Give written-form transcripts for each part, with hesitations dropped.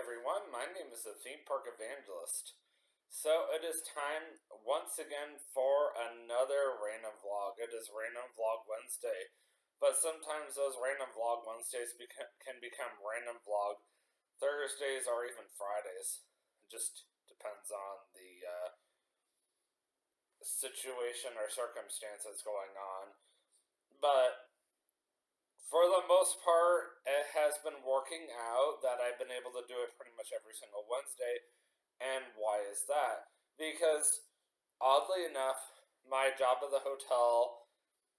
everyone, my name is the Theme Park Evangelist. So it is time once again for another random vlog. It is Random Vlog Wednesday, but sometimes those Random Vlog Wednesdays can become Random Vlog Thursdays or even Fridays. It just depends on the situation or circumstances going on. But for the most part, it has been working out that I've been able to do it pretty much every single Wednesday. And why is that? Because, oddly enough, my job at the hotel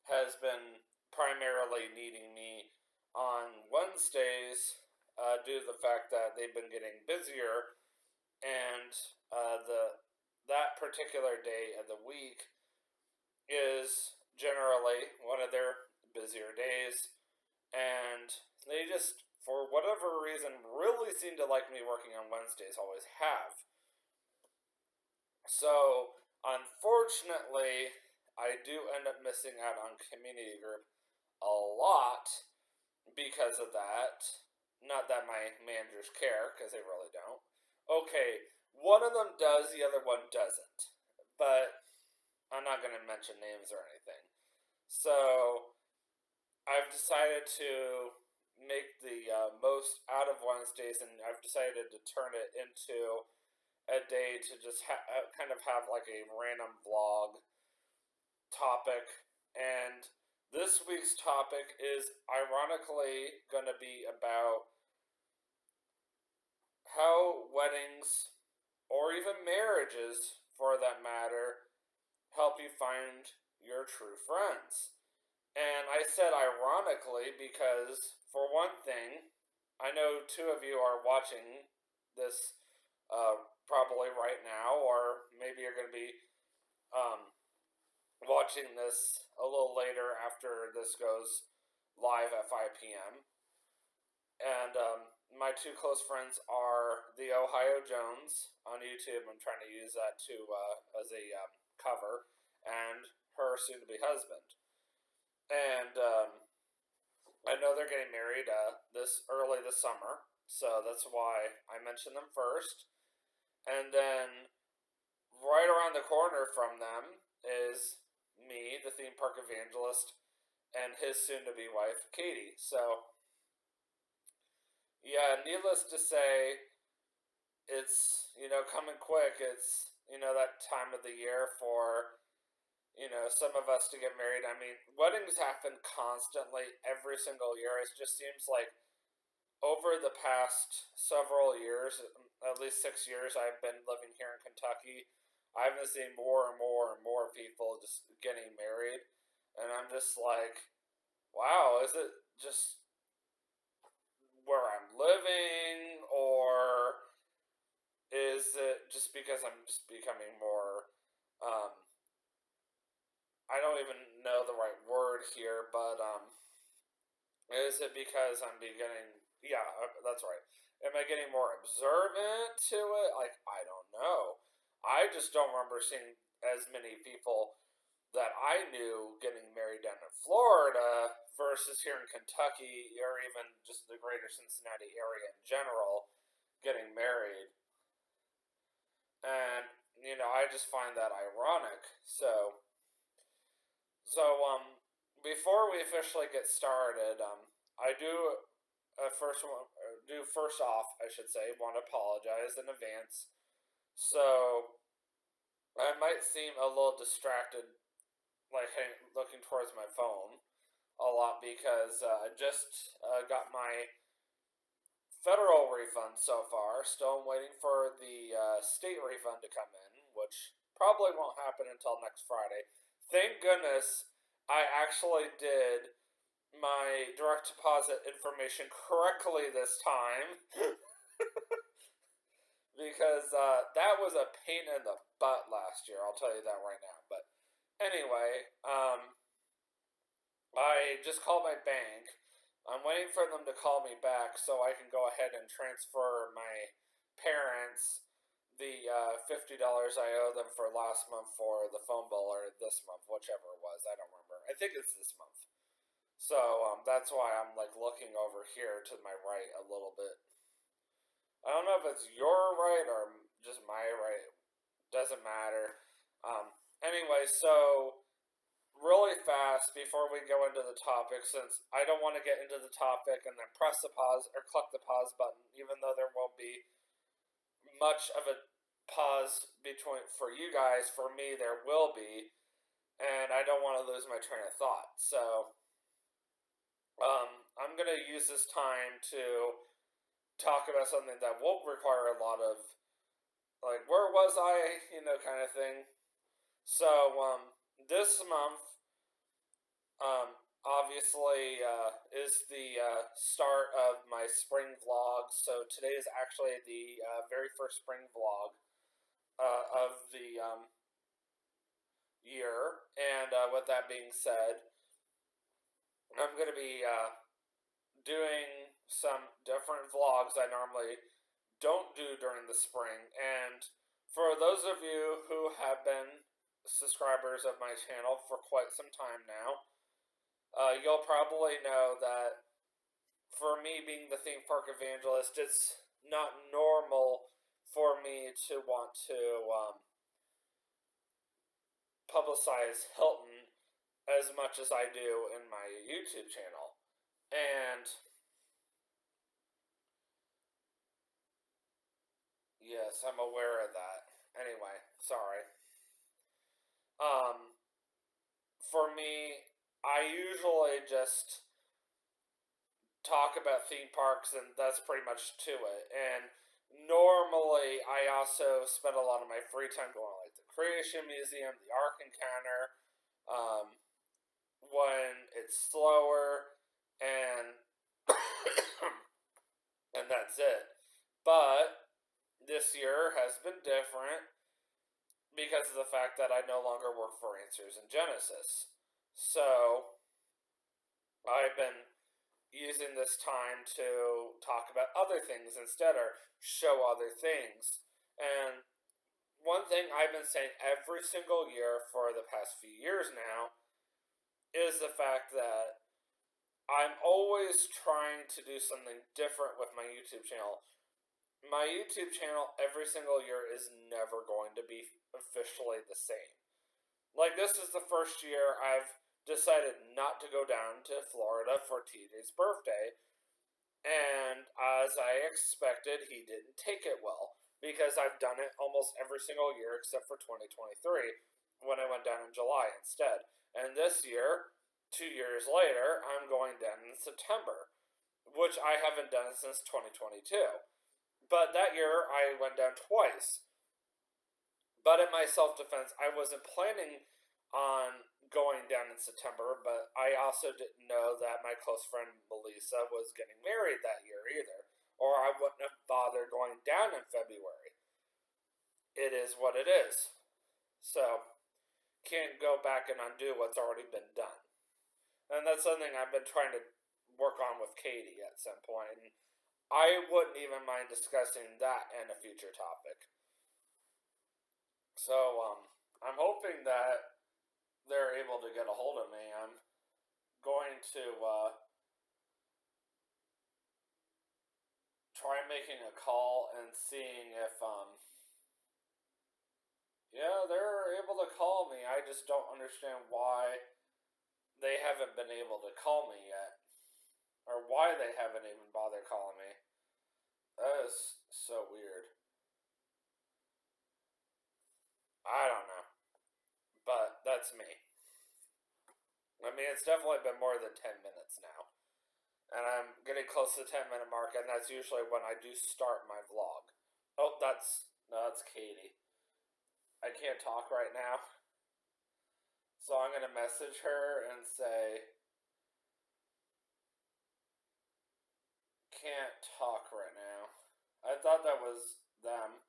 has been primarily needing me on Wednesdays due to the fact that they've been getting busier, and that particular day of the week is generally one of their busier days, and they just, for whatever reason, really seem to like me working on Wednesdays, always have. So, unfortunately, I do end up missing out on community group a lot because of that. Not that my managers care, because they really don't. Okay, one of them does, the other one doesn't. But I'm not going to mention names or anything. So, I've decided to make the most out of Wednesdays, and I've decided to turn it into a day to just kind of have like a random vlog topic. And this week's topic is ironically going to be about how weddings, or even marriages for that matter, help you find your true friends. And I said ironically because, for one thing, I know two of you are watching this probably right now, or maybe you're going to be watching this a little later after this goes live at 5 p.m. And my two close friends are the Ohio Jones on YouTube. I'm trying to use that as a cover, and her soon-to-be husband. And I know they're getting married this summer, so that's why I mentioned them first. And then right around the corner from them is me, the theme park evangelist, and his soon-to-be wife, Katie. So, yeah, needless to say, it's, coming quick. It's, that time of the year for some of us to get married. I mean, weddings happen constantly every single year. It just seems like over the past several years, at least 6 years, I've been living here in Kentucky. I've been seeing more and more and more people just getting married. And I'm just like, wow, is it just where I'm living? Or is it just because I'm just becoming more, I don't even know the right word here, but is it because I'm beginning? Yeah, that's right. Am I getting more observant to it? Like, I don't know. I just don't remember seeing as many people that I knew getting married down in Florida versus here in Kentucky, or even just the greater Cincinnati area in general, getting married. And, I just find that ironic. Before we officially get started, I first off, I should say, want to apologize in advance. So I might seem a little distracted, like looking towards my phone a lot because I just got my federal refund so far. Still waiting for the state refund to come in, which probably won't happen until next Friday. Thank goodness I actually did my direct deposit information correctly this time. Because that was a pain in the butt last year, I'll tell you that right now. But anyway, I just called my bank. I'm waiting for them to call me back so I can go ahead and transfer my parents the $50 I owe them for last month for the phone bill, or this month, whichever it was. I don't remember. I think it's this month. So that's why I'm like looking over here to my right a little bit. I don't know if it's your right or just my right. Doesn't matter. Anyway, so really fast before we go into the topic, since I don't want to get into the topic and then press the pause or click the pause button, even though there won't be much of a pause between for you guys. For me, there will be, and I don't want to lose my train of thought. So, I'm gonna use this time to talk about something that won't require a lot of like where was I, kind of thing. So, this month, obviously, is the start of my spring vlog. So today is actually the very first spring vlog of the year. And with that being said, I'm going to be doing some different vlogs I normally don't do during the spring. And for those of you who have been subscribers of my channel for quite some time now, you'll probably know that for me being the theme park evangelist, it's not normal for me to want to publicize Hilton as much as I do in my YouTube channel. And yes, I'm aware of that. Anyway, sorry. For me, I usually just talk about theme parks, and that's pretty much to it. And normally, I also spend a lot of my free time going like the Creation Museum, the Ark Encounter, when it's slower, and and that's it. But this year has been different because of the fact that I no longer work for Answers in Genesis. So I've been using this time to talk about other things instead or show other things. And one thing I've been saying every single year for the past few years now is the fact that I'm always trying to do something different with my YouTube channel. My YouTube channel every single year is never going to be officially the same. Like, this is the first year I've decided not to go down to Florida for TJ's birthday, and as I expected, he didn't take it well because I've done it almost every single year except for 2023 when I went down in July instead. And this year, 2 years later, I'm going down in September, which I haven't done since 2022. But that year, I went down twice. But in my self-defense, I wasn't planning on going down in September, but I also didn't know that my close friend Melissa was getting married that year either, or I wouldn't have bothered going down in February. It is what it is. So, can't go back and undo what's already been done. And that's something I've been trying to work on with Katie at some point. And I wouldn't even mind discussing that in a future topic. So, I'm hoping that they're able to get a hold of me. I'm going to try making a call and seeing if, yeah, they're able to call me. I just don't understand why they haven't been able to call me yet. Or why they haven't even bothered calling me. That is so weird. I don't know. But that's me. I mean, it's definitely been more than 10 minutes now. And I'm getting close to the 10-minute mark, and that's usually when I do start my vlog. Oh, that's Katie. I can't talk right now. So I'm going to message her and say, can't talk right now. I thought that was them.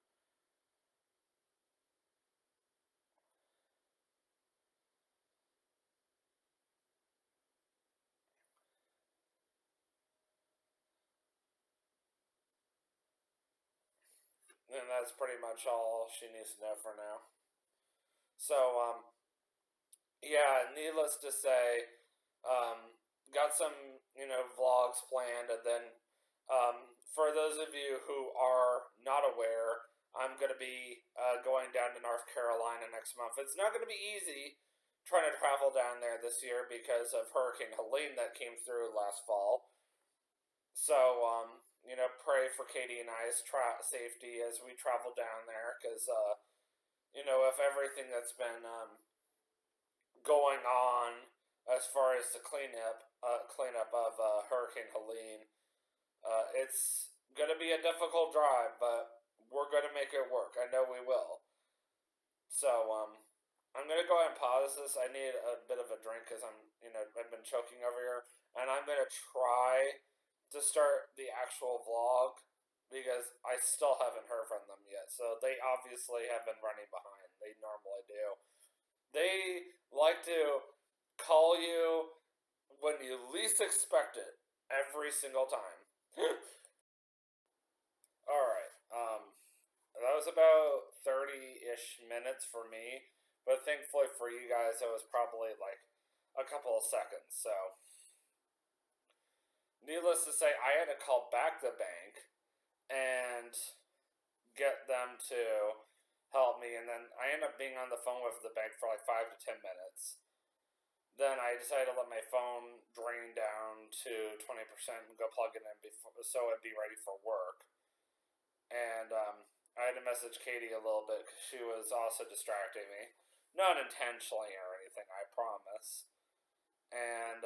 And that's pretty much all she needs to know for now. So, yeah, needless to say, got some, vlogs planned, and then, for those of you who are to be going down to North Carolina next month. It's not going to be easy trying to travel down there this year because of Hurricane Helene that came through last fall. So, pray for Katie and I's safety as we travel down there because, if everything that's been going on as far as the cleanup of Hurricane Helene, it's going to be a difficult drive, but we're going to make it work. I know we will. So, I'm going to go ahead and pause this. I need a bit of a drink because I've been choking over here. And I'm going to try to start the actual vlog because I still haven't heard from them yet. So they obviously have been running behind. They normally do. They like to call you when you least expect it every single time. Alright, that was about 30-ish minutes for me, but thankfully for you guys, it was probably like a couple of seconds, so. Needless to say, I had to call back the bank and get them to help me, and then I ended up being on the phone with the bank for like 5 to 10 minutes. Then I decided to let my phone drain down to 20% and go plug it in so it'd be ready for work. And I had to message Katie a little bit because she was also distracting me. Not intentionally or anything, I promise. And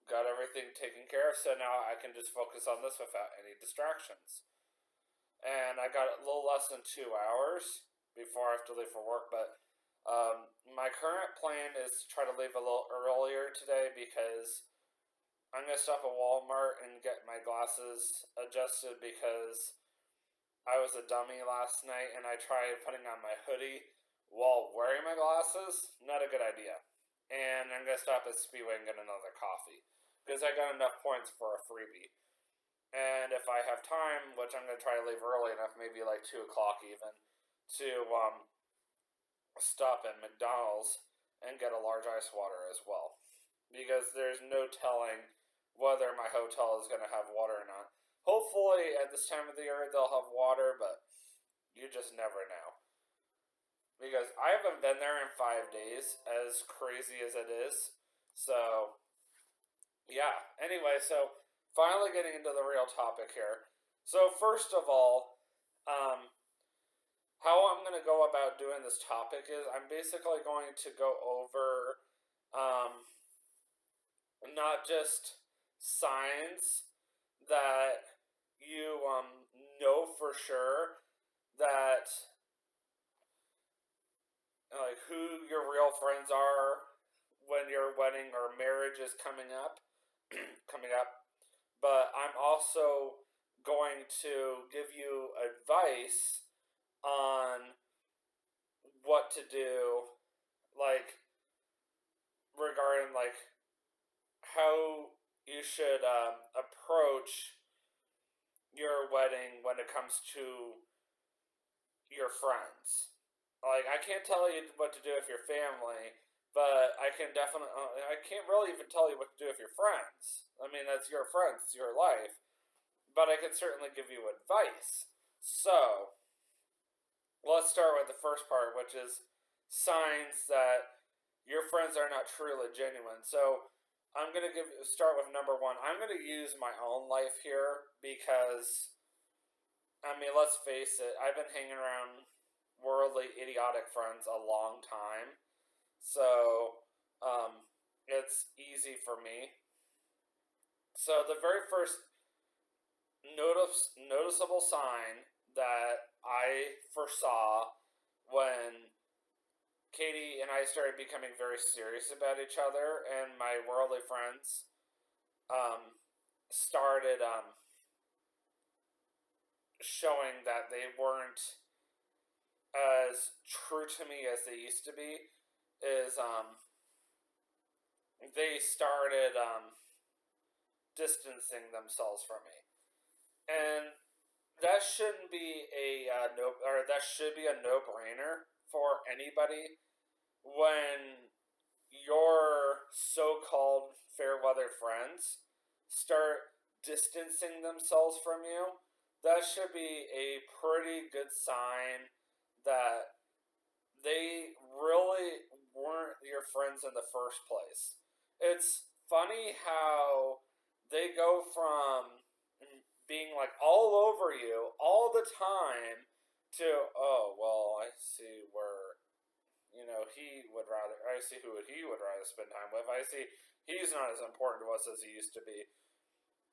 got everything taken care of, so now I can just focus on this without any distractions. And I got a little less than 2 hours before I have to leave for work, but my current plan is to try to leave a little earlier today because I'm going to stop at Walmart and get my glasses adjusted because I was a dummy last night and I tried putting on my hoodie while wearing my glasses. Not a good idea. And I'm going to stop at Speedway and get another coffee because I got enough points for a freebie. And if I have time, which I'm going to try to leave early enough, maybe like 2 o'clock even, to stop at McDonald's and get a large ice water as well. Because there's no telling whether my hotel is going to have water or not. Hopefully at this time of the year they'll have water, but you just never know. Because I haven't been there in 5 days, as crazy as it is. So, yeah. Anyway, so finally getting into the real topic here. So first of all, how I'm going to go about doing this topic is I'm basically going to go over not just signs that you know for sure that like who your real friends are when your wedding or marriage is coming up, but I'm also going to give you advice on what to do, like regarding like how you should approach your wedding when it comes to your friends. Like, I can't tell you what to do with your family, but I can definitely, I can't really even tell you what to do with your friends. I mean, that's your friends, it's your life, but I can certainly give you advice. So, let's start with the first part, which is signs that your friends are not truly genuine. So, I'm going to start with number 1. I'm going to use my own life here because, I mean, let's face it, I've been hanging around worldly, idiotic friends a long time. So, it's easy for me. So, the very first noticeable sign that I foresaw when Katie and I started becoming very serious about each other, and my worldly friends started showing that they weren't as true to me as they used to be, is they started distancing themselves from me, and that shouldn't be that should be a no-brainer for anybody when your so-called fair-weather friends start distancing themselves from you. that should be a pretty good sign that they really weren't your friends in the first place. It's funny how they go from being like all over you all the time to, oh, well, I see where, I see who he would rather spend time with. I see he's not as important to us as he used to be.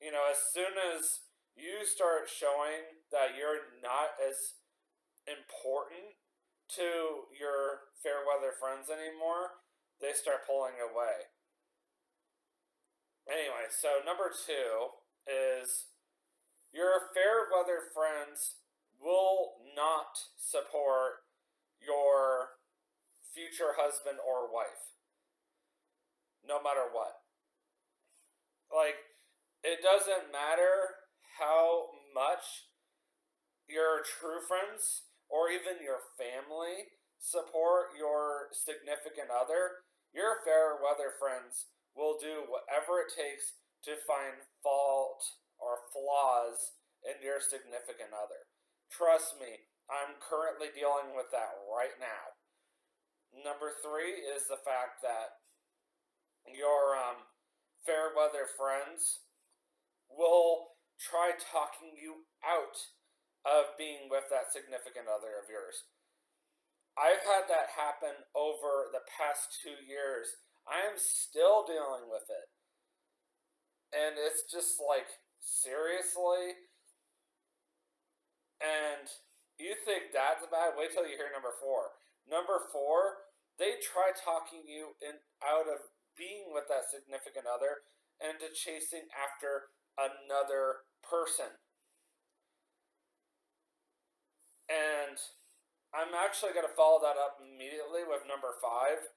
As soon as you start showing that you're not as important to your fair weather friends anymore, they start pulling away. Anyway, so number 2 is your fair weather friends will not support your future husband or wife, no matter what. Like, it doesn't matter how much your true friends or even your family support your significant other, your fair weather friends will do whatever it takes to find fault or flaws in your significant other. Trust me, I'm currently dealing with that right now. Number 3 is the fact that your fair weather friends will try talking you out of being with that significant other of yours. I've had that happen over the past 2 years. I am still dealing with it. And it's just like, seriously? And you think that's bad? Wait till you hear number 4. Number 4, they try talking you out of being with that significant other and to chasing after another person. And I'm actually going to follow that up immediately with number 5.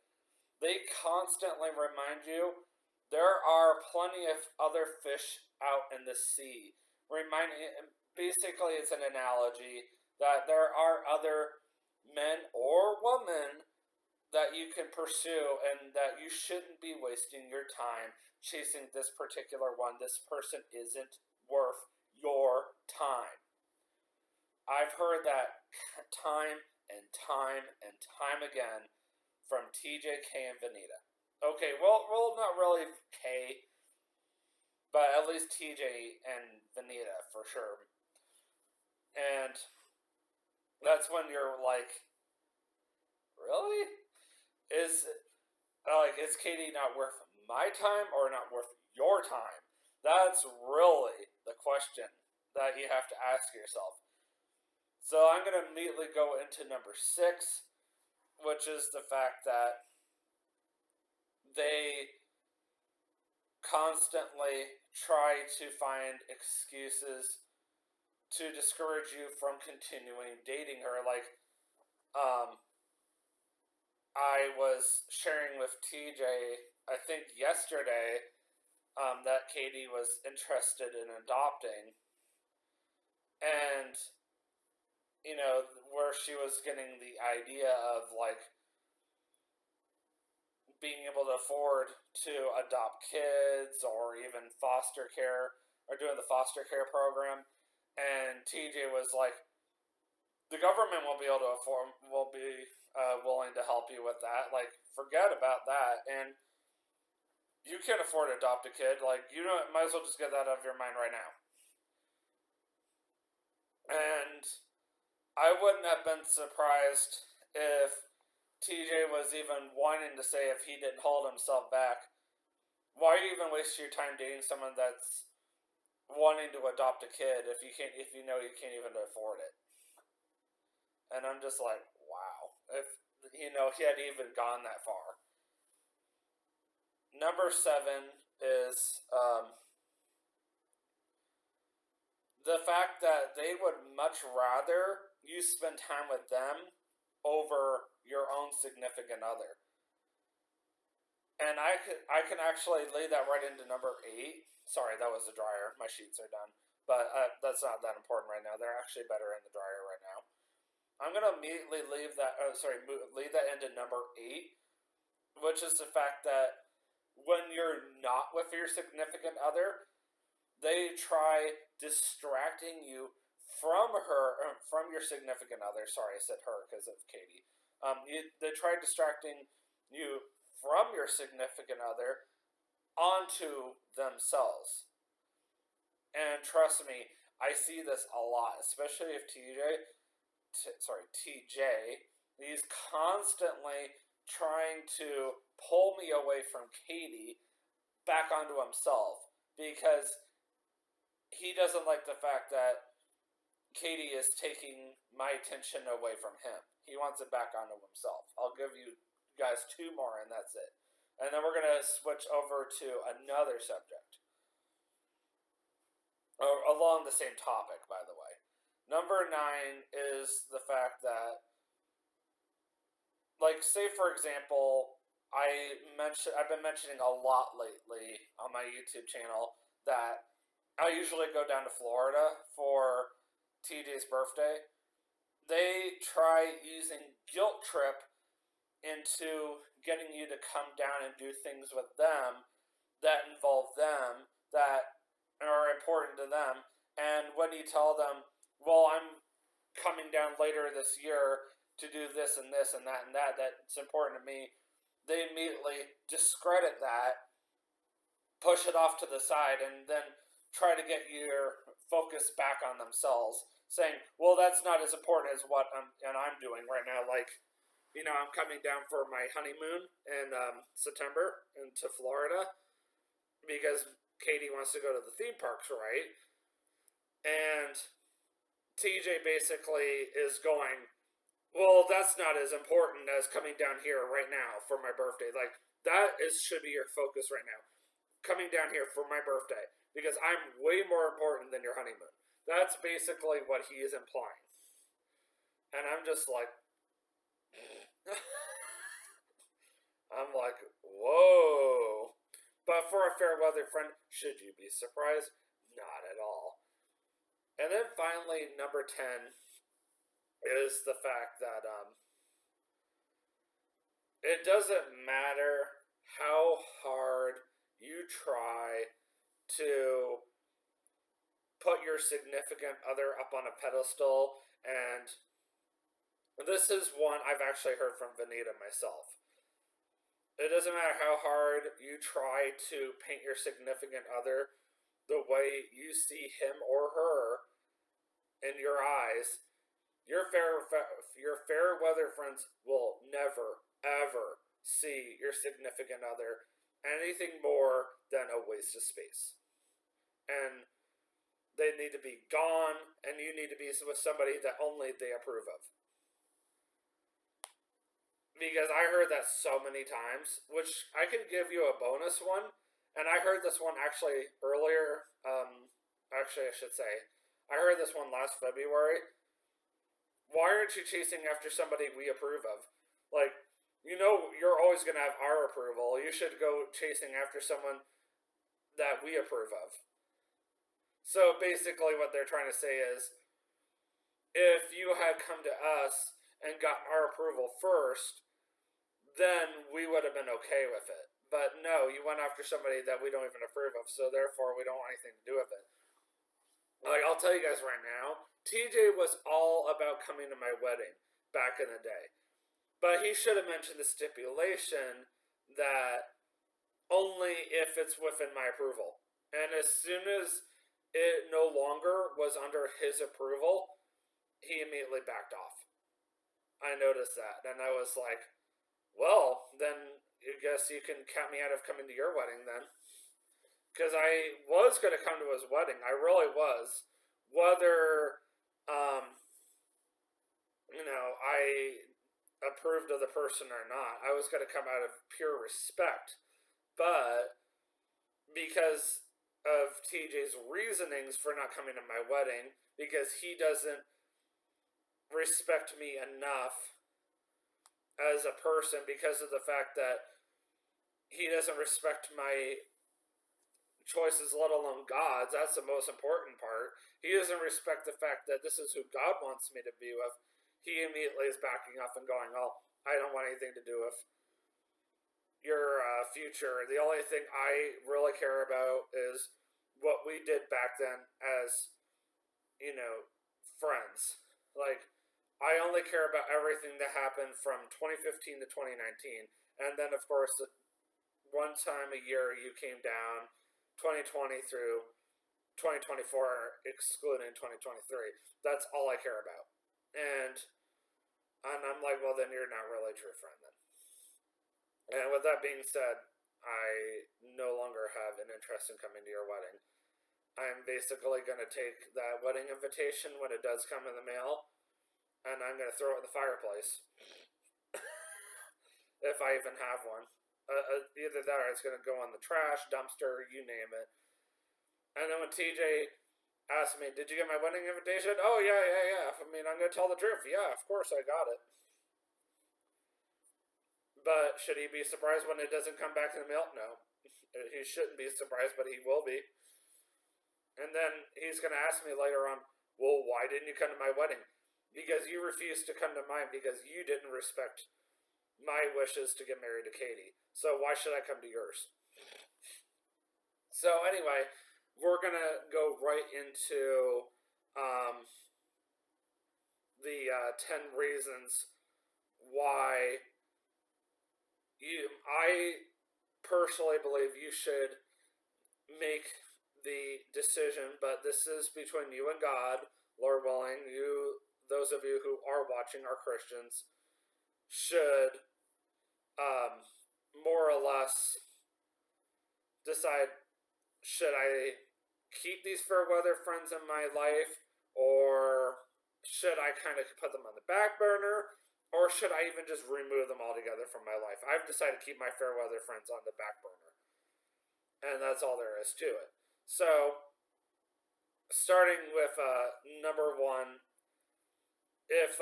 They constantly remind you there are plenty of other fish out in the sea. Basically, it's an analogy that there are other men or women that you can pursue and that you shouldn't be wasting your time chasing this particular one. This person isn't worth your time. I've heard that time and time and time again from TJ, K, and Vanita. Okay, well, not really K, but at least TJ and Vanita for sure. And that's when you're like, really? Is Katie not worth my time or not worth your time? That's really the question that you have to ask yourself. So I'm going to immediately go into number 6, which is the fact that they constantly try to find excuses to discourage you from continuing dating her. Like, I was sharing with TJ, I think yesterday, that Katie was interested in adopting. And where she was getting the idea of like being able to afford to adopt kids or even foster care or doing the foster care program. And TJ was like, the government will be able to will be willing to help you with that. Like, forget about that. And you can't afford to adopt a kid. Like, might as well just get that out of your mind right now. And I wouldn't have been surprised if TJ was even wanting to say, if he didn't hold himself back, why even waste your time dating someone that's wanting to adopt a kid if you know you can't even afford it? And I'm just like, wow, if he had even gone that far. Number 7 is the fact that they would much rather you spend time with them over your own significant other. And I can actually lay that right into number 8. Sorry, that was the dryer. My sheets are done. But that's not that important right now. They're actually better in the dryer right now. I'm going to immediately leave that into number 8, which is the fact that when you're not with your significant other, they try distracting you from your significant other. Sorry, I said her because of Katie. They try distracting you from your significant other onto themselves. And trust me, I see this a lot, especially if TJ, he's constantly trying to pull me away from Katie back onto himself because he doesn't like the fact that Katie is taking my attention away from him. He wants it back onto himself. I'll give you guys 2 more and that's it. And then we're going to switch over to another subject. Along the same topic, by the way. Number 9 is the fact that, like, say for example, I've been mentioning a lot lately on my YouTube channel that I usually go down to Florida for TJ's birthday. They try using guilt trip into getting you to come down and do things with them that involve them, that are important to them. And when you tell them, well, I'm coming down later this year to do this and this and that's important to me, they immediately discredit that, push it off to the side, and then try to get your focus back on themselves, saying, well, that's not as important as what I'm doing right now. Like, I'm coming down for my honeymoon in September into Florida because Katie wants to go to the theme parks, right? And TJ basically is going, well, that's not as important as coming down here right now for my birthday. Like, should be your focus right now. Coming down here for my birthday because I'm way more important than your honeymoon. That's basically what he is implying. And I'm just like, I'm like, whoa. But for a fair weather friend, should you be surprised? Not at all. And then finally, number 10 is the fact that it doesn't matter how hard you try to put your significant other up on a pedestal, and this is one I've actually heard from Vanita myself. It doesn't matter how hard you try to paint your significant other the way you see him or her in your eyes, your fair weather friends will never, ever see your significant other anything more than a waste of space. And they need to be gone, and you need to be with somebody that only they approve of. Because I heard that so many times, which I could give you a bonus one, and I heard this one actually earlier, I should say, I heard this one last February. Why aren't you chasing after somebody we approve of? Like, you're always going to have our approval. You should go chasing after someone that we approve of. So basically what they're trying to say is, if you had come to us and got our approval first, then we would have been okay with it. But no, you went after somebody that we don't even approve of, so therefore we don't want anything to do with it. Like, I'll tell you guys right now, TJ was all about coming to my wedding back in the day. But he should have mentioned the stipulation that only if it's within my approval. And as soon as it no longer was under his approval, he immediately backed off. I noticed that, and I was like, well, then I guess you can count me out of coming to your wedding then. Because I was going to come to his wedding. I really was. Whether, I approved of the person or not, I was going to come out of pure respect. But because of TJ's reasonings for not coming to my wedding, because he doesn't respect me enough as a person, because of the fact that he doesn't respect my choices, let alone God's. That's the most important part. He doesn't respect the fact that this is who God wants me to be with. He immediately is backing off and going, oh, I don't want anything to do with your future. The only thing I really care about is what we did back then as, friends. Like, I only care about everything that happened from 2015 to 2019. And then, of course, one time a year you came down 2020 through 2024, excluding 2023. That's all I care about. And I'm like, well, then you're not really a true friend then. And with that being said, I no longer have an interest in coming to your wedding. I'm basically going to take that wedding invitation when it does come in the mail, and I'm going to throw it in the fireplace. If I even have one. Either that or it's going to go on the trash, dumpster, you name it. And then when TJ asked me, did you get my wedding invitation? Oh, yeah. I mean, I'm going to tell the truth. Yeah, of course I got it. But should he be surprised when it doesn't come back in the mail? No. He shouldn't be surprised, but he will be. And then he's going to ask me later on, well, why didn't you come to my wedding? Because you refused to come to mine because you didn't respect my wishes to get married to Katie. So why should I come to yours? So anyway, we're going to go right into the 10 reasons why I personally believe you should make the decision, but this is between you and God, Lord willing. Those of you who are watching are Christians, should more or less decide, should I keep these fair weather friends in my life, or should I kind of put them on the back burner, or should I even just remove them altogether from my life? I've decided to keep my fair weather friends on the back burner, and that's all there is to it. So, starting with number one, if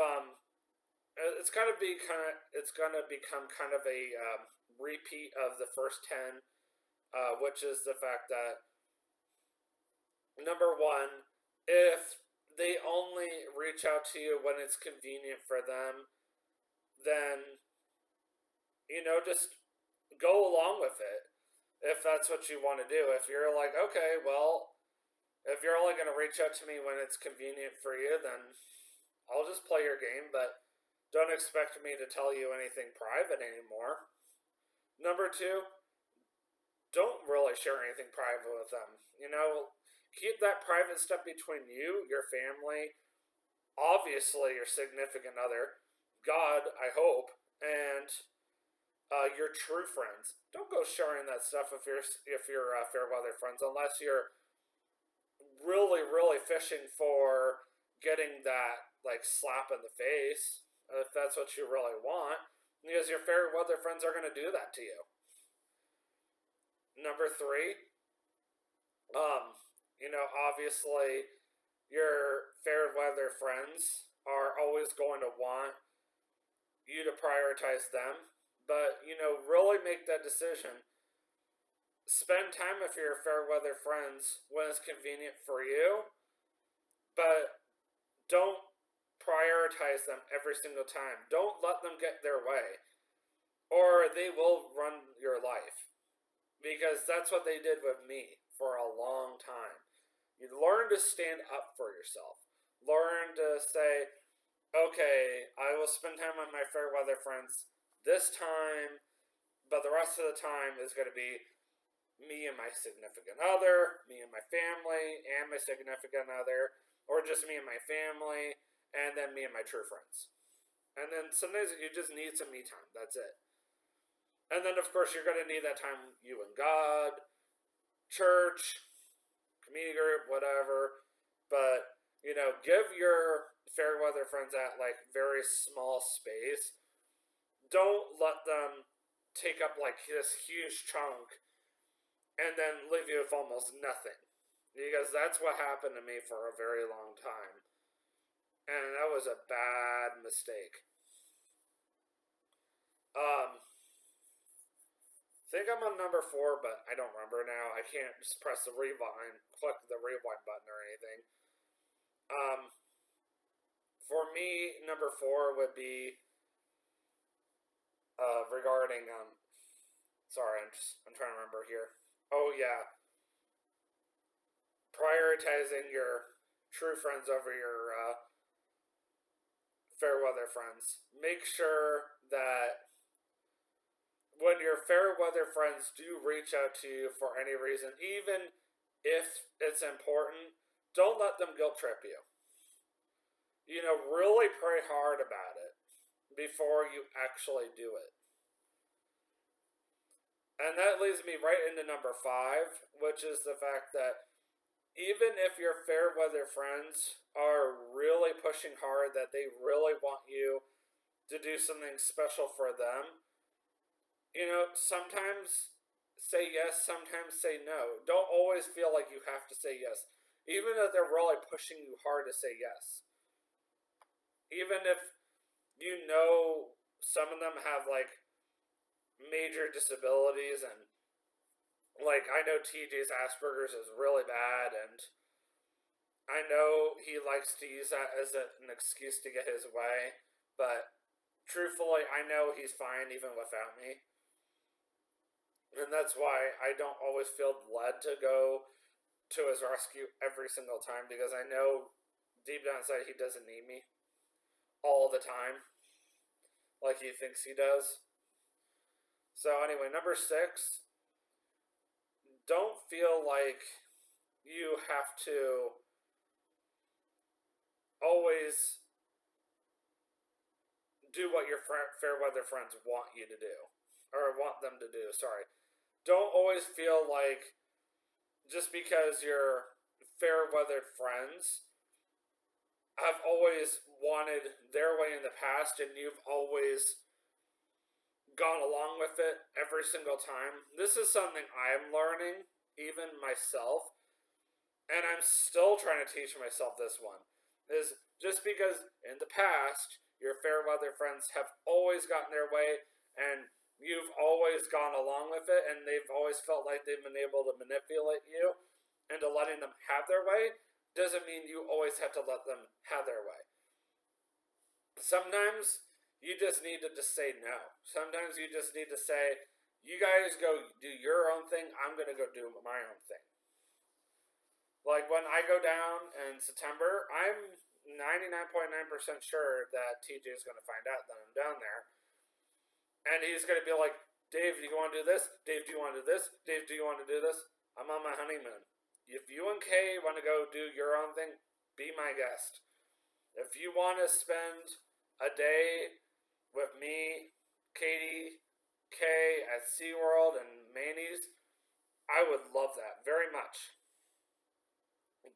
it's gonna become kind of a repeat of the first 10, which is the fact that number one, if they only reach out to you when it's convenient for them, then just go along with it. If that's what you want to do. If you're like, okay, well, if you're only going to reach out to me when it's convenient for you, then I'll just play your game, but don't expect me to tell you anything private anymore. Number two, don't really share anything private with them. Keep that private stuff between you, your family, obviously your significant other, God, I hope, and your true friends. Don't go sharing that stuff if you're fair weather friends, unless you're really fishing for getting that slap in the face. If that's what you really want, because your fair weather friends are going to do that to you. Number three, obviously your fair weather friends are always going to want you to prioritize them, but really make that decision. Spend time with your fair weather friends when it's convenient for you, but don't prioritize them every single time. Don't let them get their way, or they will run your life, because that's what they did with me for a long time. You learn to stand up for yourself. Learn to say, okay, I will spend time with my fair weather friends this time, but the rest of the time is going to be me and my significant other, me and my family, and my significant other, or just me and my family, and then me and my true friends. And then sometimes you just need some me time. That's it. And then, of course, you're going to need that time, you and God, church, community group, whatever. But, give your fair weather friends that, very small space. Don't let them take up, this huge chunk and then leave you with almost nothing. Because that's what happened to me for a very long time. And that was a bad mistake. I think I'm on number 4, but I don't remember now. I can't just press the rewind, click the rewind button or anything. For me, number 4 would be regarding sorry, I'm trying to remember here. Oh yeah, prioritizing your true friends over your fair weather friends. Make sure that when your fair weather friends do reach out to you for any reason, even if it's important, don't let them guilt trip you. Really pray hard about it before you actually do it. And that leads me right into number 5, which is the fact that even if your fair weather friends are really pushing hard, that they really want you to do something special for them, sometimes say yes, sometimes say no. Don't always feel like you have to say yes, even if they're really pushing you hard to say yes. Even if some of them have major disabilities, and I know TJ's Asperger's is really bad, and I know he likes to use that as an excuse to get his way, but truthfully, I know he's fine even without me. And that's why I don't always feel led to go to his rescue every single time, because I know deep down inside he doesn't need me all the time like he thinks he does. So anyway, number 6, don't feel like you have to always do what your fair weather friends want you to do, or want them to do, sorry. Don't always feel like just because your fair weathered friends have always wanted their way in the past and you've always gone along with it every single time. This is something I'm learning, even myself, and I'm still trying to teach myself this one, is just because in the past your fair weather friends have always gotten their way and you've always gone along with it, and they've always felt like they've been able to manipulate you into letting them have their way, doesn't mean you always have to let them have their way. Sometimes you just need to just say no. Sometimes you just need to say, you guys go do your own thing, I'm going to go do my own thing. Like when I go down in September, I'm 99.9% sure that TJ is going to find out that I'm down there. And he's going to be like, Dave, do you want to do this? Dave, do you want to do this? Dave, do you want to do this? I'm on my honeymoon. If you and Kay want to go do your own thing, be my guest. If you want to spend a day with me, Katie, Kay at SeaWorld and Manny's, I would love that very much.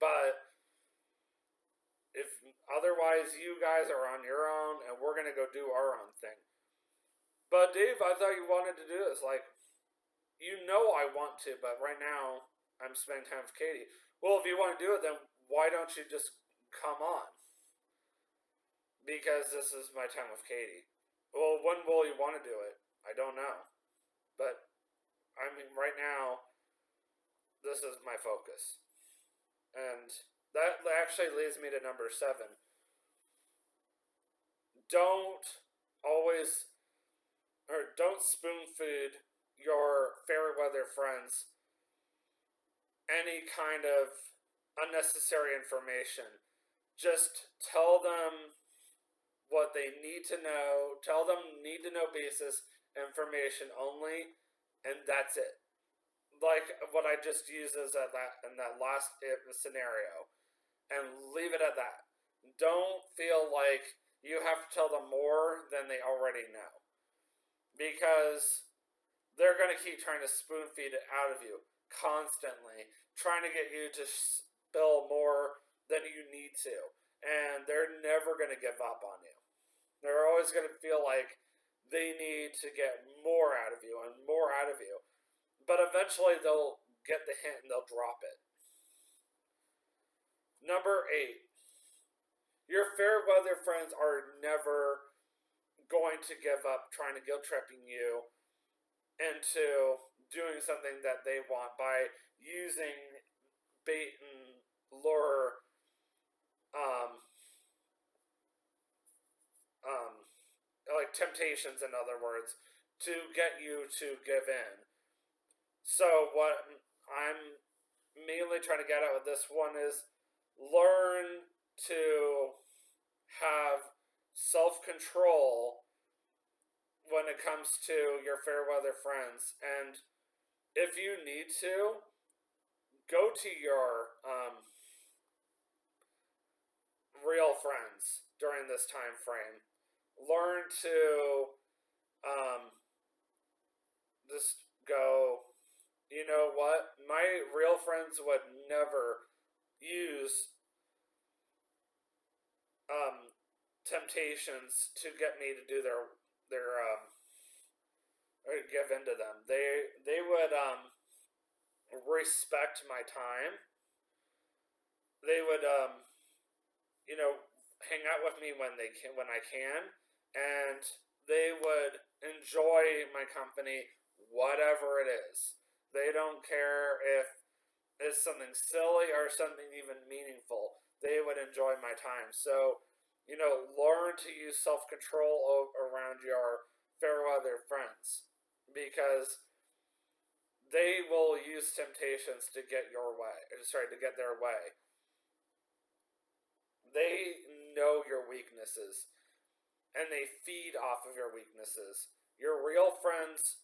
But if otherwise you guys are on your own and we're going to go do our own thing. But Dave, I thought you wanted to do this. I want to, but right now I'm spending time with Katie. Well, if you want to do it, then why don't you just come on? Because this is my time with Katie. Well, when will you want to do it? I don't know. But, right now, this is my focus. And that actually leads me to number 7. Don't spoon feed your fair weather friends any kind of unnecessary information. Just tell them what they need to know. Tell them need to know basis information only, and that's it. Like what I just used as in that last scenario, and leave it at that. Don't feel like you have to tell them more than they already know, because they're going to keep trying to spoon feed it out of you constantly, trying to get you to spill more than you need to, and they're never going to give up on you. They're always going to feel like they need to get more out of you and more out of you, but eventually they'll get the hint and they'll drop it. Number 8, your fair weather friends are never going to give up trying to guilt tripping you into doing something that they want by using bait and lure, like temptations, in other words, to get you to give in. So what I'm mainly trying to get at with this one is learn to have self-control when it comes to your fair weather friends. And if you need to, go to your real friends during this time frame. Learn to just go, you know what? My real friends would never use temptations to get me to do their or give in to them. They would respect my time. They would hang out with me when I can, and they would enjoy my company, whatever it is. They don't care if it's something silly or something even meaningful. They would enjoy my time. So, learn to use self-control around your fair weather friends, because they will use temptations to get to get their way. They know your weaknesses, and they feed off of your weaknesses. Your real friends,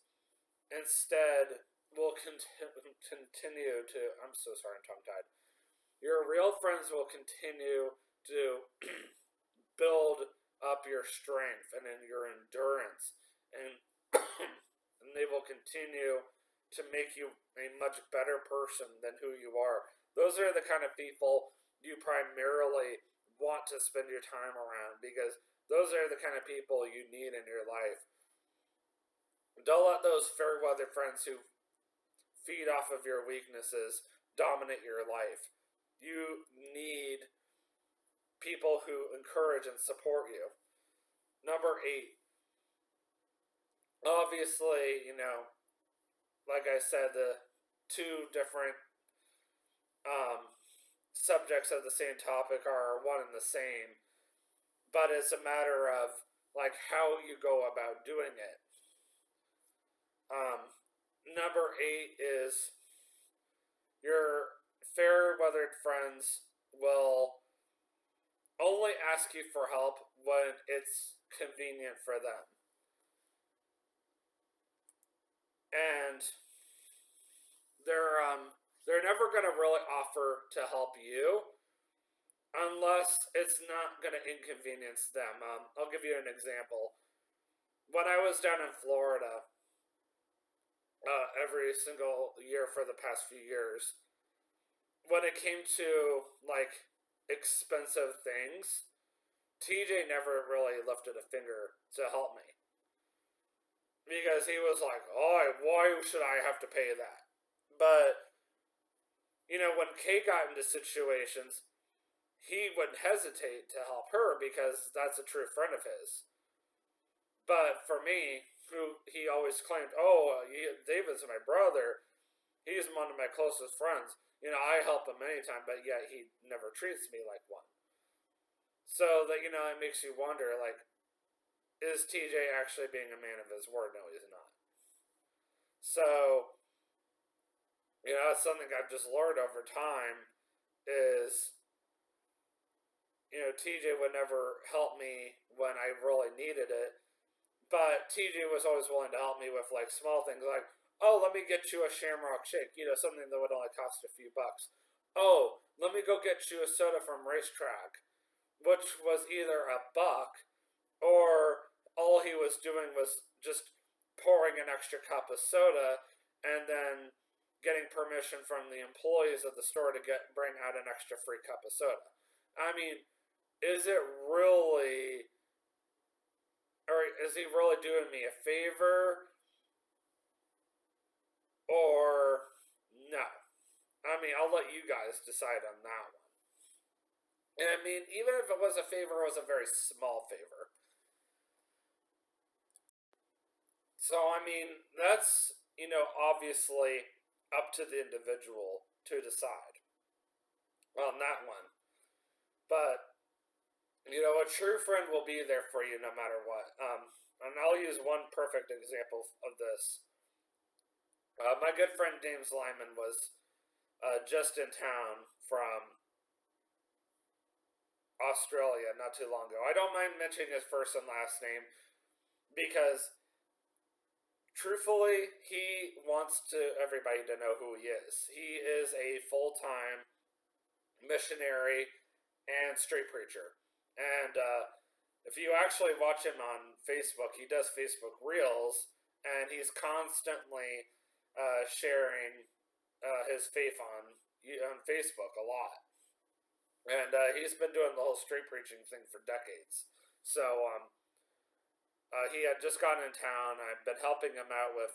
instead, will continue to... I'm so sorry, I'm tongue-tied. Your real friends will continue to build up your strength and in your endurance, and and they will continue to make you a much better person than who you are. Those are the kind of people you primarily want to spend your time around, because those are the kind of people you need in your life. Don't let those fair weather friends who feed off of your weaknesses dominate your life. You need people who encourage and support you. Number 8. Obviously, like I said, the two different subjects of the same topic are one and the same, but it's a matter of how you go about doing it. Number 8 is your fair weathered friends will only ask you for help when it's convenient for them. And they're never going to really offer to help you unless it's not going to inconvenience them. I'll give you an example. When I was down in Florida, every single year for the past few years, when it came to expensive things, TJ never really lifted a finger to help me, because he was like, "Oh, why should I have to pay that?" But when Kay got into situations, he wouldn't hesitate to help her because that's a true friend of his. But for me, who he always claimed, David's my brother, he's one of my closest friends. I help him anytime, but yet he never treats me like one. So that, it makes you wonder, is TJ actually being a man of his word? No, he's not. So, that's something I've just learned over time is, TJ would never help me when I really needed it, but TJ was always willing to help me with small things like, "Oh, let me get you a Shamrock Shake," something that would only cost a few bucks. "Oh, let me go get you a soda from Racetrack," which was either $1, or all he was doing was just pouring an extra cup of soda and then getting permission from the employees of the store to bring out an extra free cup of soda. I mean, is it really, or is he really doing me a favor, or no? I mean, I'll let you guys decide on that one. And I mean, even if it was a favor, it was a very small favor. So, I mean, that's, obviously up to the individual to decide on that one. But, a true friend will be there for you no matter what. And I'll use one perfect example of this. My good friend James Lyman was just in town from Australia not too long ago. I don't mind mentioning his first and last name because truthfully, he wants everybody to know who he is. He is a full-time missionary and street preacher. And if you actually watch him on Facebook, he does Facebook Reels, and he's constantly sharing his faith on Facebook a lot. And he's been doing the whole street preaching thing for decades. So he had just gotten in town. I've been helping him out with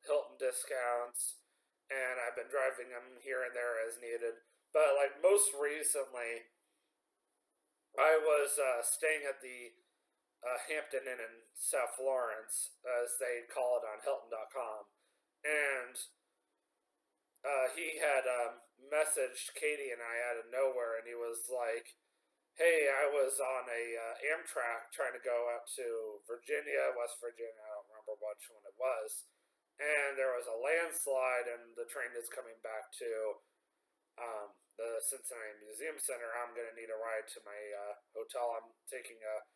Hilton discounts, and I've been driving him here and there as needed. But like most recently, I was staying at the Hampton Inn in South Florence, as they call it on Hilton.com, and he had messaged Katie and I out of nowhere, and he was like, "Hey, I was on a Amtrak trying to go out to Virginia, West Virginia. I don't remember which one it was, and there was a landslide, and the train is coming back to the Cincinnati Museum Center. I'm going to need a ride to my hotel. I'm taking a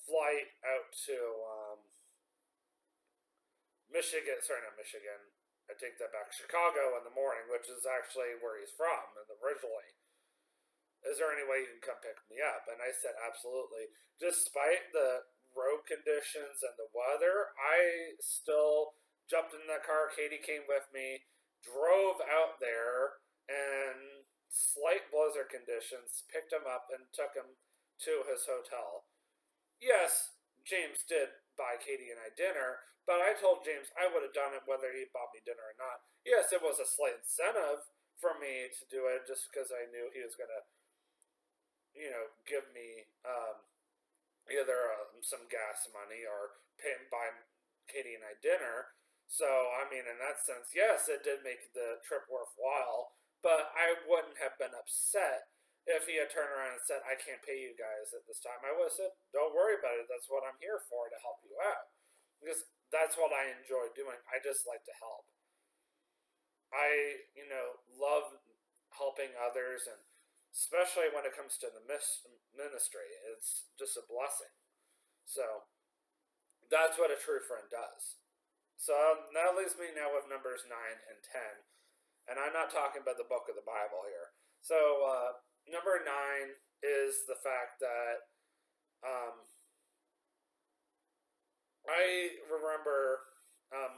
flight out to Michigan. Sorry, not Michigan. I take that back. Chicago in the morning, which is actually where he's from originally. Is there any way you can come pick me up?" And I said, absolutely. Despite the road conditions and the weather, I still jumped in that car. Katie came with me, drove out there, and slight blizzard conditions, picked him up and took him to his hotel. Yes, James did buy Katie and I dinner, but I told James I would have done it whether he bought me dinner or not. Yes, it was a slight incentive for me to do it just because I knew he was going to, give me either some gas money or buy Katie and I dinner. So, I mean, in that sense, yes, it did make the trip worthwhile, but I wouldn't have been upset if he had turned around and said, "I can't pay you guys at this time." I would have said, "Don't worry about it. That's what I'm here for, to help you out." Because that's what I enjoy doing. I just like to help. I, love helping others, and especially when it comes to the ministry, it's just a blessing. So that's what a true friend does. So that leaves me now with numbers 9 and 10. And I'm not talking about the book of the Bible here. So number 9 is the fact that I remember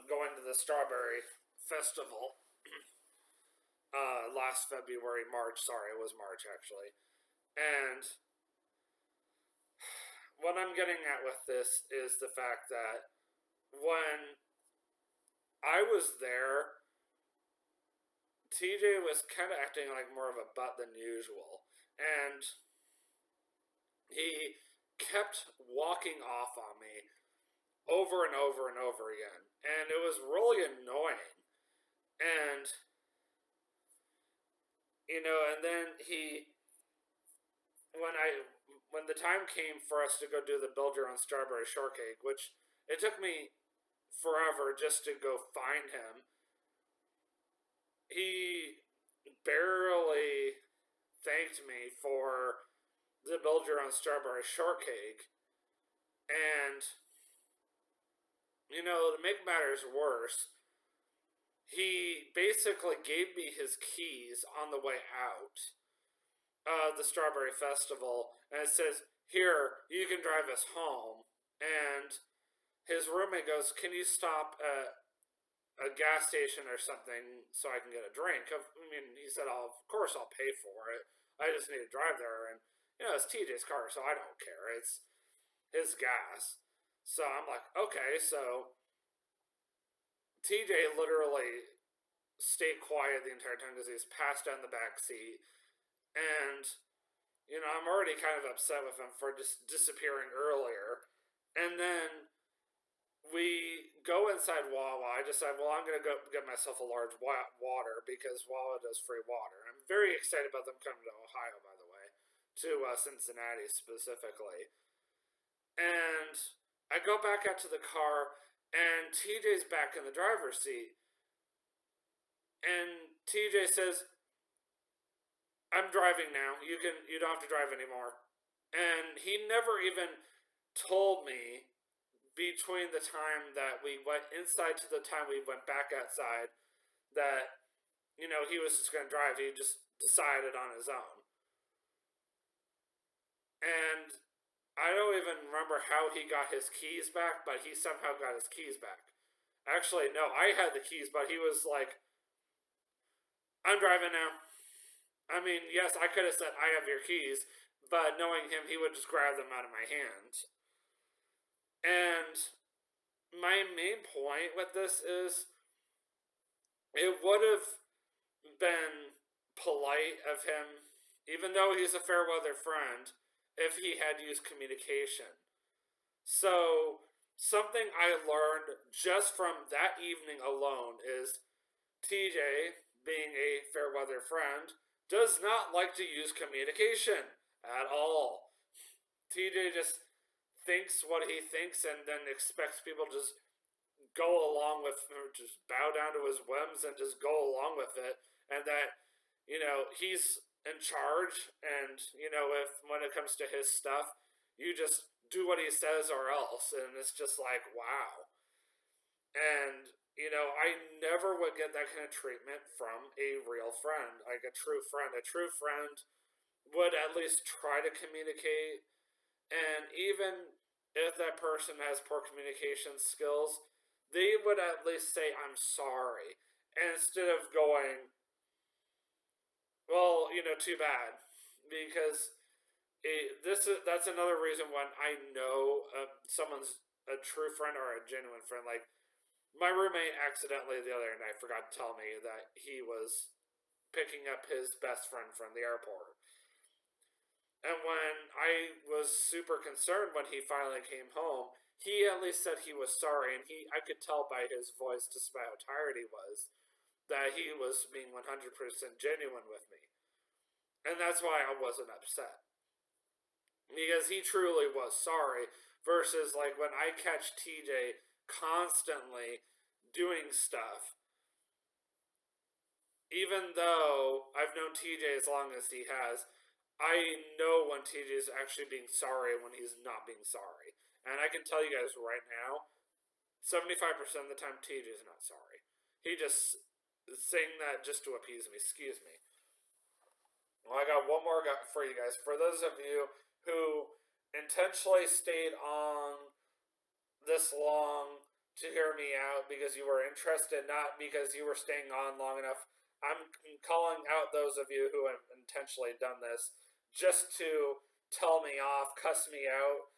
going to the Strawberry Festival last March. Sorry, it was March actually. And what I'm getting at with this is the fact that when I was there, TJ was kind of acting like more of a butt than usual. And he kept walking off on me over and over and over again. And it was really annoying. And, and then when the time came for us to go do the Build Your Own Strawberry Shortcake, which it took me forever just to go find him, he barely thanked me for the Build Your Own Strawberry Shortcake. And, to make matters worse, he basically gave me his keys on the way out of the Strawberry Festival, and it says, "Here, you can drive us home." And his roommate goes, "Can you stop at a gas station or something so I can get a drink?" He said, "Of course I'll pay for it. I just need to drive there." And, it's TJ's car, so I don't care. It's his gas. So I'm like, okay, so TJ literally stayed quiet the entire time because he was passed down the back seat. And, I'm already kind of upset with him for just disappearing earlier. And then we go inside Wawa. I decide, well, I'm going to go get myself a large water because Wawa does free water. I'm very excited about them coming to Ohio, by the way, to Cincinnati specifically. And I go back out to the car, and TJ's back in the driver's seat. And TJ says, "I'm driving now. You don't have to drive anymore." And he never even told me between the time that we went inside to the time we went back outside that, he was just going to drive. He just decided on his own. And I don't even remember how he got his keys back, but he somehow got his keys back. Actually, no, I had the keys, but he was like, I'm driving now. I mean, yes, I could have said, I have your keys, but knowing him, he would just grab them out of my hand. And my main point with this is it would have been polite of him, even though he's a fair weather friend, if he had used communication. So, something I learned just from that evening alone is TJ, being a fair weather friend, does not like to use communication at all. TJ just thinks what he thinks and then expects people to just go along with, or just bow down to his whims and just go along with it, and that, he's in charge, and, if when it comes to his stuff, you just do what he says or else, and it's just like, wow. And, I never would get that kind of treatment from a real friend, like a true friend. A true friend would at least try to communicate, and even if that person has poor communication skills, they would at least say, I'm sorry. And instead of going, well, too bad. Because that's another reason when I know someone's a true friend or a genuine friend. Like, my roommate accidentally the other night forgot to tell me that he was picking up his best friend from the airport. And when I was super concerned when he finally came home, he at least said he was sorry, and I could tell by his voice, despite how tired he was, that he was being 100% genuine with me. And that's why I wasn't upset. Because he truly was sorry, versus like when I catch TJ constantly doing stuff, even though I've known TJ as long as he has, I know when TJ is actually being sorry and when he's not being sorry. And I can tell you guys right now, 75% of the time TJ is not sorry. He just is saying that just to appease me. Excuse me. Well, I got one more for you guys. For those of you who intentionally stayed on this long to hear me out because you were interested, not because you were staying on long enough, I'm calling out those of you who have intentionally done this just to tell me off, cuss me out.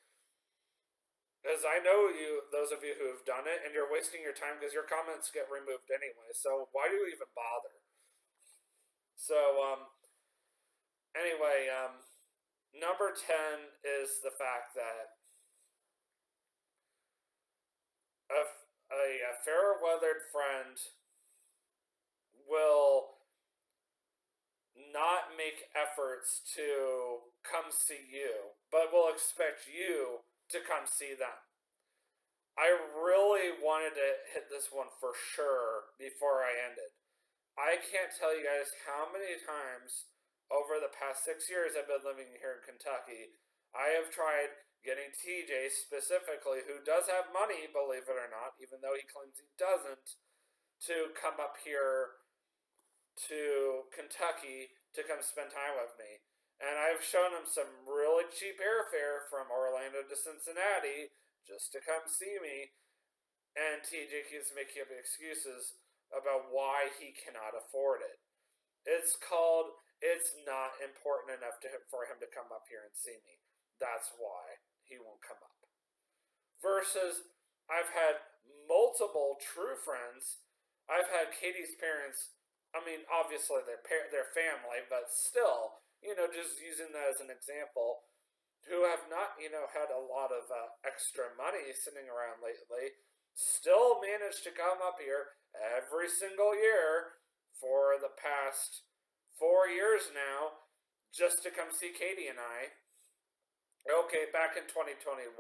Because I know you, those of you who have done it, and you're wasting your time because your comments get removed anyway. So why do you even bother? So anyway, number 10 is the fact that a fair weathered friend will not make efforts to come see you, but will expect you to come see them. I really wanted to hit this one for sure before I ended. I can't tell you guys how many times over the past 6 years I've been living here in Kentucky, I have tried getting TJ specifically, who does have money, believe it or not, even though he claims he doesn't, to come up here to Kentucky to come spend time with me. And I've shown him some really cheap airfare from Orlando to Cincinnati just to come see me. And TJ keeps making up excuses about why he cannot afford it. It's called, it's not important enough for him to come up here and see me. That's why he won't come up. Versus, I've had multiple true friends. I've had Katie's parents. I mean, obviously they're family, but still, just using that as an example, who have not, had a lot of extra money sitting around lately, still managed to come up here every single year for the past 4 years now, just to come see Katie and I. Okay, back in 2021,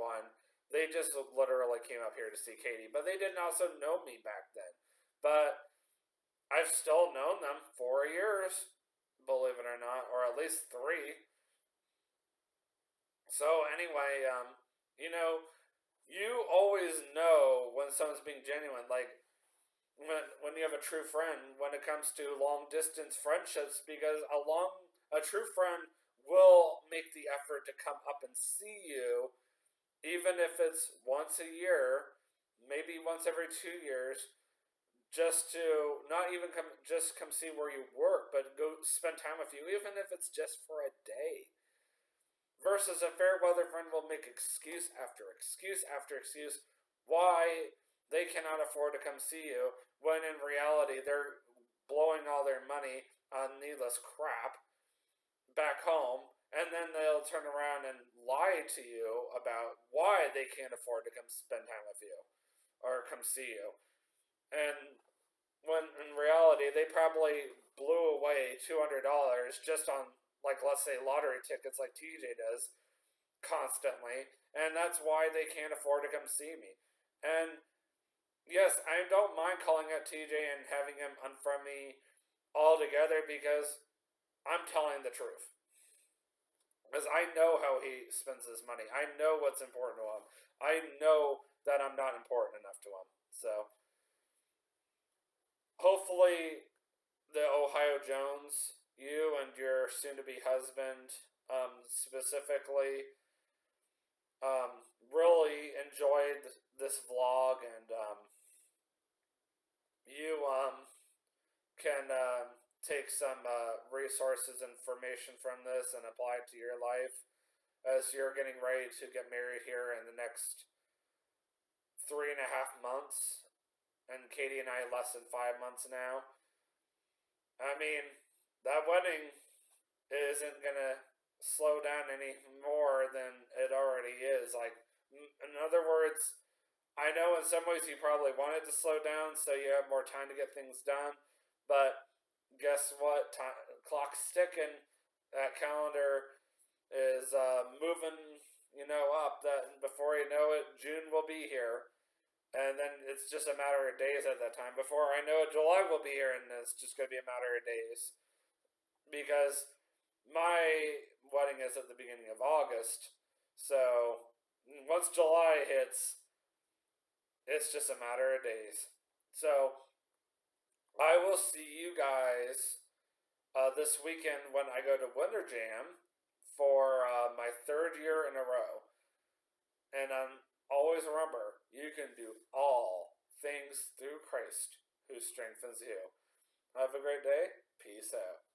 they just literally came up here to see Katie, but they didn't also know me back then. But I've still known them 4 years, believe it or not, or at least 3. So anyway, you know, you always know when someone's being genuine. Like when you have a true friend when it comes to long distance friendships, because a true friend will make the effort to come up and see you, even if it's once a year, maybe once every 2 years, just to not even come see where you work, but go spend time with you, even if it's just for a day. Versus a fair weather friend will make excuse after excuse after excuse why they cannot afford to come see you, when in reality they're blowing all their money on needless crap back home, and then they'll turn around and lie to you about why they can't afford to come spend time with you or come see you. And when in reality they probably blew away $200 just on, like, let's say lottery tickets like TJ does constantly, and that's why they can't afford to come see me. And yes, I don't mind calling out TJ and having him unfriend me altogether, because I'm telling the truth. Because I know how he spends his money. I know what's important to him. I know that I'm not important enough to him. So hopefully the Ohio Jones, you and your soon-to-be husband, specifically, really enjoyed this vlog, and you can take some resources, information from this, and apply it to your life as you're getting ready to get married here in the next 3.5 months, and Katie and I less than 5 months now. I mean, that wedding isn't gonna slow down any more than it already is. Like, in other words, I know in some ways you probably want it to slow down so you have more time to get things done, but guess what? Clock's ticking. That calendar is moving, up. That before you know it, June will be here, and then it's just a matter of days at that time. Before I know it, July will be here, and it's just going to be a matter of days, because my wedding is at the beginning of August. So once July hits, it's just a matter of days. So I will see you guys this weekend when I go to Winter Jam for my third year in a row. And always remember, you can do all things through Christ who strengthens you. Have a great day. Peace out.